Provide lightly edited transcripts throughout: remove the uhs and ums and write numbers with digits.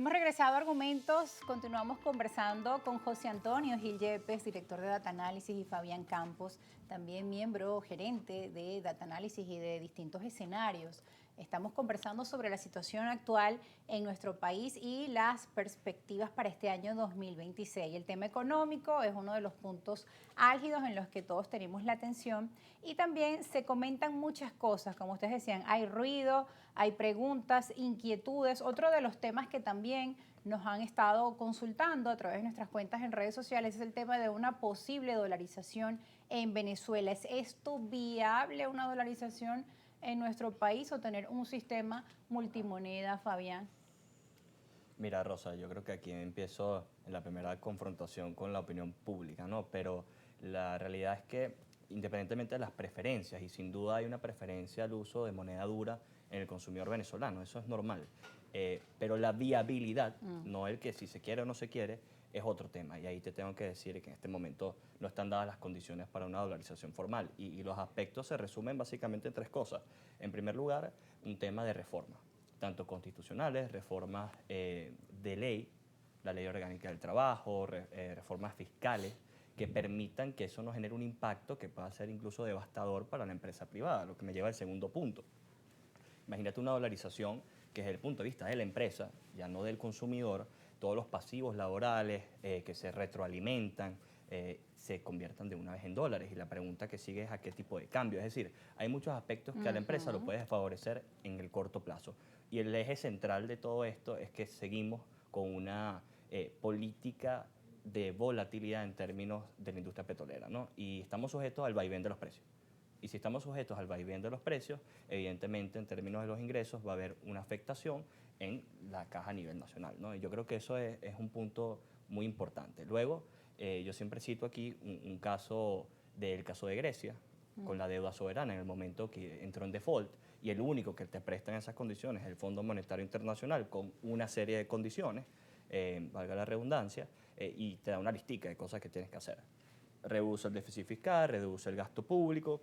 Hemos regresado a Argumentos, continuamos conversando con José Antonio Gil Yepes, director de Data Análisis, y Fabián Campos, también miembro gerente de Data Análisis y de distintos escenarios. Estamos conversando sobre la situación actual en nuestro país y las perspectivas para este año 2026. El tema económico es uno de los puntos álgidos en los que todos tenemos la atención y también se comentan muchas cosas, como ustedes decían, hay ruido, hay preguntas, inquietudes. Otro de los temas que también nos han estado consultando a través de nuestras cuentas en redes sociales es el tema de una posible dolarización en Venezuela. ¿Es esto viable, una dolarización en nuestro país, o tener un sistema multimoneda, Fabián? Mira, Rosa, yo creo que aquí empiezo en la primera confrontación con la opinión pública, ¿no? Pero la realidad es que, independientemente de las preferencias, y sin duda hay una preferencia al uso de moneda dura en el consumidor venezolano, eso es normal, pero la viabilidad, no el que si se quiere o no se quiere, es otro tema. Y ahí te tengo que decir que en este momento no están dadas las condiciones para una dolarización formal. Y los aspectos se resumen básicamente en tres cosas. En primer lugar, un tema de reforma, tanto constitucionales, reformas de ley, la ley orgánica del trabajo, reformas fiscales, que permitan que eso no genere un impacto que pueda ser incluso devastador para la empresa privada, lo que me lleva al segundo punto. Imagínate una dolarización que desde el punto de vista de la empresa, ya no del consumidor, todos los pasivos laborales que se retroalimentan, se conviertan de una vez en dólares. Y la pregunta que sigue es a qué tipo de cambio. Es decir, hay muchos aspectos que a la empresa lo puede favorecer en el corto plazo. Y el eje central de todo esto es que seguimos con una política de volatilidad en términos de la industria petrolera, ¿no? Y estamos sujetos al vaivén de los precios. Y si estamos sujetos al vaivén de los precios, evidentemente en términos de los ingresos va a haber una afectación en la caja a nivel nacional, ¿no? Y yo creo que eso es un punto muy importante. Luego, yo siempre cito aquí un caso del caso de Grecia, con la deuda soberana en el momento que entró en default, y el único que te presta en esas condiciones es el Fondo Monetario Internacional con una serie de condiciones, valga la redundancia, y te da una listica de cosas que tienes que hacer. Reduce el déficit fiscal, reduce el gasto público,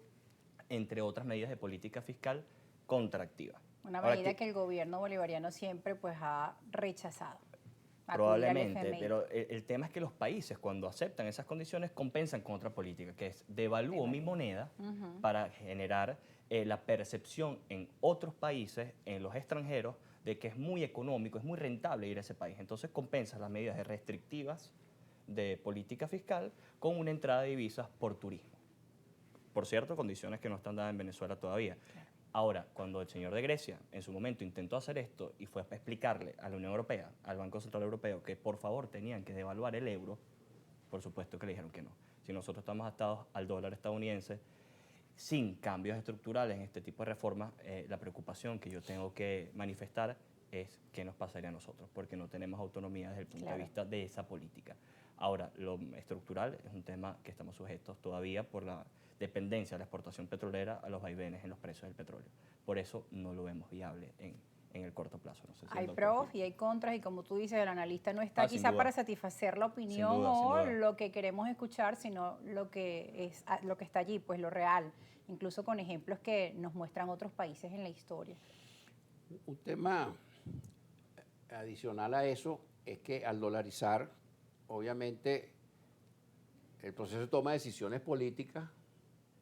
entre otras medidas de política fiscal contractiva. Una Ahora, medida que el gobierno bolivariano siempre pues ha rechazado, acudir al probablemente, FMI. pero el tema es que los países cuando aceptan esas condiciones compensan con otra política, que es devalúo mi moneda para generar la percepción en otros países, en los extranjeros, de que es muy económico, es muy rentable ir a ese país. Entonces compensas las medidas restrictivas de política fiscal con una entrada de divisas por turismo. Por cierto, condiciones que no están dadas en Venezuela todavía. Ahora, cuando el señor de Grecia en su momento intentó hacer esto y fue a explicarle a la Unión Europea, al Banco Central Europeo, que por favor tenían que devaluar el euro, por supuesto que le dijeron que no. Si nosotros estamos atados al dólar estadounidense, sin cambios estructurales en este tipo de reformas, la preocupación que yo tengo que manifestar es qué nos pasaría a nosotros, porque no tenemos autonomía desde el punto de vista de esa política. Ahora, lo estructural es un tema que estamos sujetos todavía por la dependencia de la exportación petrolera a los vaivenes en los precios del petróleo. Por eso no lo vemos viable en el corto plazo. No sé si Hay pros y hay contras, y como tú dices, el analista no está sin quizá duda, para satisfacer la sin opinión duda, sin o duda. lo que queremos escuchar, sino lo que está allí, pues lo real, incluso con ejemplos que nos muestran otros países en la historia. Un tema adicional a eso es que al dolarizar, obviamente, el proceso de toma de decisiones políticas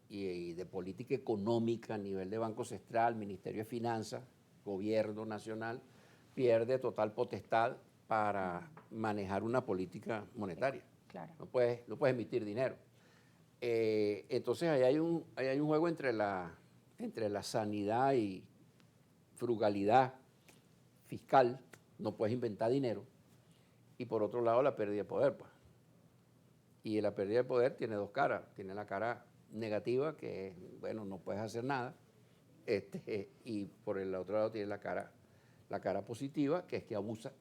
y de política económica a nivel de Banco Central, Ministerio de Finanzas, Gobierno Nacional, pierde total potestad para manejar una política monetaria. Claro. No puedes emitir dinero. Entonces ahí hay un juego entre la sanidad y frugalidad fiscal, no puedes inventar dinero, y por otro lado la pérdida de poder, pues. Y la pérdida de poder tiene dos caras. Tiene la cara negativa, que es, bueno, no puedes hacer nada, y por el otro lado tiene la cara positiva, que es que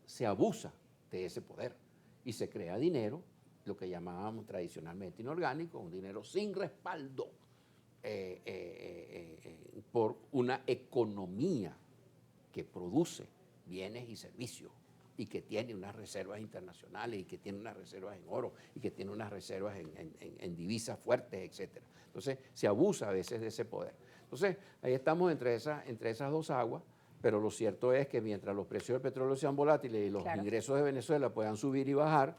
se abusa de ese poder y se crea dinero, lo que llamábamos tradicionalmente inorgánico, un dinero sin respaldo por una economía que produce bienes y servicios y que tiene unas reservas internacionales y que tiene unas reservas en oro y que tiene unas reservas en divisas fuertes, etc. Entonces se abusa a veces de ese poder. Entonces ahí estamos entre esas dos aguas, pero lo cierto es que mientras los precios del petróleo sean volátiles y los Claro. ingresos de Venezuela puedan subir y bajar,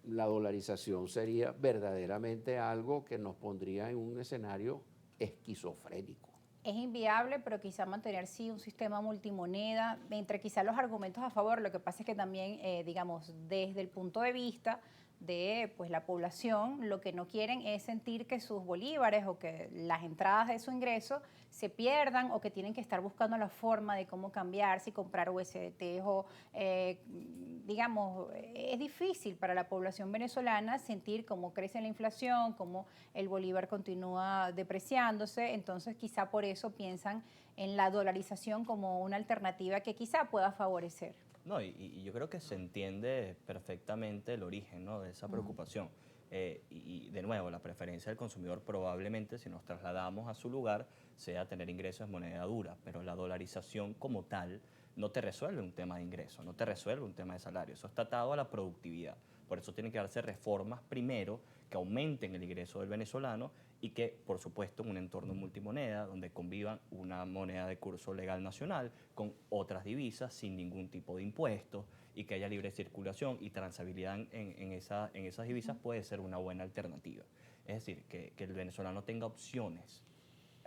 la dolarización sería verdaderamente algo que nos pondría en un escenario esquizofrénico. Es inviable, pero quizá mantener sí un sistema multimoneda, entre quizá los argumentos a favor, lo que pasa es que también, digamos, desde el punto de vista de pues, la población, lo que no quieren es sentir que sus bolívares o que las entradas de su ingreso se pierdan o que tienen que estar buscando la forma de cómo cambiar, si comprar USDT o, digamos, es difícil para la población venezolana sentir cómo crece la inflación, cómo el bolívar continúa depreciándose, entonces quizá por eso piensan en la dolarización como una alternativa que quizá pueda favorecer. No, y yo creo que se entiende perfectamente el origen, ¿no?, de esa preocupación. Y de nuevo, la preferencia del consumidor probablemente, si nos trasladamos a su lugar, sea tener ingresos en moneda dura, pero la dolarización como tal no te resuelve un tema de ingreso, no te resuelve un tema de salario, eso está atado a la productividad. Por eso tienen que darse reformas primero que aumenten el ingreso del venezolano y que, por supuesto, en un entorno multimoneda, donde convivan una moneda de curso legal nacional con otras divisas sin ningún tipo de impuestos y que haya libre circulación y transabilidad en esas divisas puede ser una buena alternativa. Es decir, que el venezolano tenga opciones.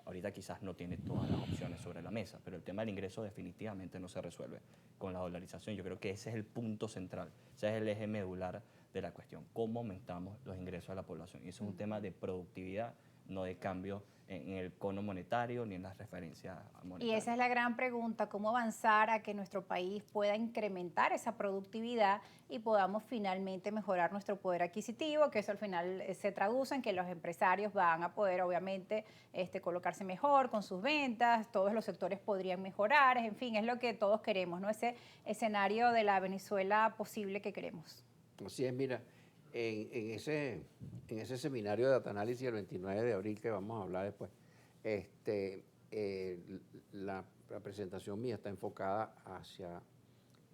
Ahorita quizás no tiene todas las opciones sobre la mesa, pero el tema del ingreso definitivamente no se resuelve con la dolarización. Yo creo que ese es el punto central, ese es el eje medular de la cuestión, cómo aumentamos los ingresos de la población. Y eso es un tema de productividad, no de cambio en el cono monetario ni en las referencias monetarias. Y esa es la gran pregunta, cómo avanzar a que nuestro país pueda incrementar esa productividad y podamos finalmente mejorar nuestro poder adquisitivo, que eso al final se traduce en que los empresarios van a poder obviamente colocarse mejor con sus ventas, todos los sectores podrían mejorar, en fin, es lo que todos queremos, ¿no? Ese escenario de la Venezuela posible que queremos. Así es, mira, en ese seminario de data análisis el 29 de abril que vamos a hablar después, la presentación mía está enfocada hacia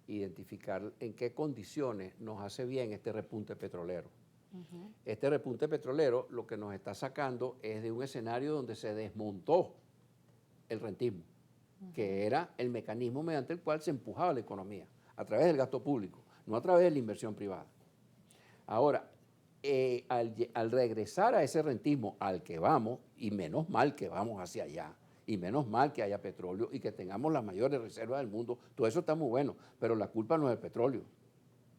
identificar en qué condiciones nos hace bien este repunte petrolero. Este repunte petrolero lo que nos está sacando es de un escenario donde se desmontó el rentismo, que era el mecanismo mediante el cual se empujaba la economía, a través del gasto público, no a través de la inversión privada. Ahora, al regresar a ese rentismo al que vamos, y menos mal que vamos hacia allá, y menos mal que haya petróleo y que tengamos las mayores reservas del mundo, todo eso está muy bueno, pero la culpa no es el petróleo.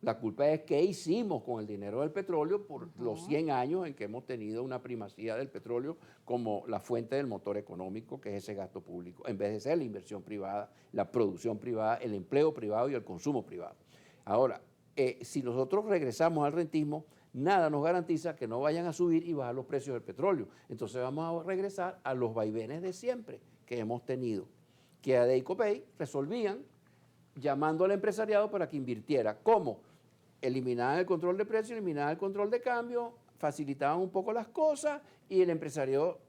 La culpa es qué hicimos con el dinero del petróleo por los 100 años en que hemos tenido una primacía del petróleo como la fuente del motor económico, que es ese gasto público, en vez de ser la inversión privada, la producción privada, el empleo privado y el consumo privado. Ahora, si nosotros regresamos al rentismo, nada nos garantiza que no vayan a subir y bajar los precios del petróleo. Entonces vamos a regresar a los vaivenes de siempre que hemos tenido, que ADE y COPEI resolvían llamando al empresariado para que invirtiera. ¿Cómo? Eliminaban el control de precio, eliminaban el control de cambio, facilitaban un poco las cosas y el empresario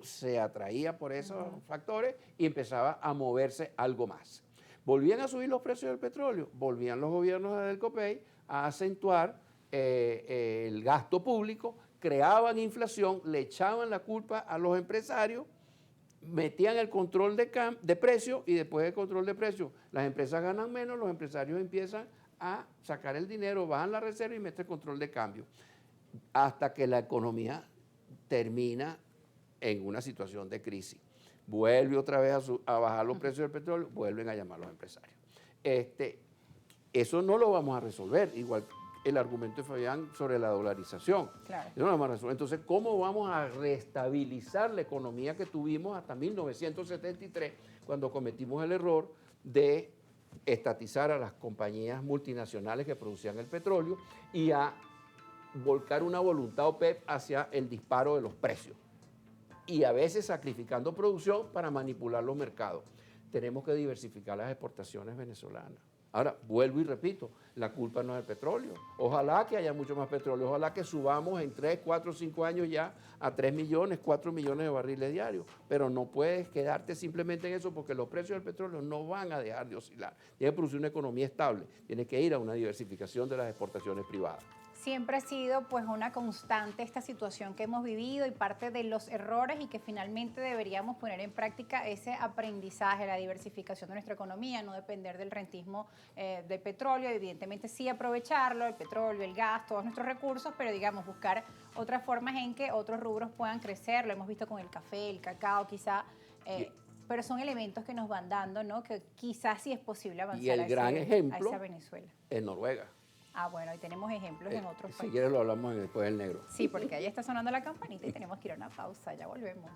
se atraía por esos factores y empezaba a moverse algo más. Volvían a subir los precios del petróleo, volvían los gobiernos del COPEI a acentuar el gasto público, creaban inflación, le echaban la culpa a los empresarios, metían el control de precio y después del control de precio las empresas ganan menos, los empresarios empiezan a sacar el dinero, bajan la reserva y meten el control de cambio, hasta que la economía termina en una situación de crisis. Vuelve otra vez a bajar los precios del petróleo, vuelven a llamar a los empresarios. Eso no lo vamos a resolver, igual el argumento de Fabián sobre la dolarización. Claro. Eso no lo vamos a resolver. Entonces, ¿cómo vamos a restabilizar la economía que tuvimos hasta 1973, cuando cometimos el error de estatizar a las compañías multinacionales que producían el petróleo y a volcar una voluntad OPEP hacia el disparo de los precios? Y a veces sacrificando producción para manipular los mercados. Tenemos que diversificar las exportaciones venezolanas. Ahora, vuelvo y repito, la culpa no es el petróleo. Ojalá que haya mucho más petróleo, ojalá que subamos en 3, 4, 5 años ya a 3 millones, 4 millones de barriles diarios, pero no puedes quedarte simplemente en eso porque los precios del petróleo no van a dejar de oscilar. Tienes que producir una economía estable, tienes que ir a una diversificación de las exportaciones privadas. siempre ha sido pues una constante esta situación que hemos vivido y parte de los errores y que finalmente deberíamos poner en práctica ese aprendizaje, la diversificación de nuestra economía, no depender del rentismo del petróleo, evidentemente sí aprovecharlo, el petróleo, el gas, todos nuestros recursos, pero digamos buscar otras formas en que otros rubros puedan crecer, lo hemos visto con el café, el cacao quizá, pero son elementos que nos van dando, ¿no? Que quizás sí es posible avanzar Y el gran a ejemplo esa Venezuela. es Noruega. Ah, bueno, ahí tenemos ejemplos en otros Si países. quieres lo hablamos después del negro. Sí, porque ahí está sonando la campanita y tenemos que ir a una pausa, ya volvemos.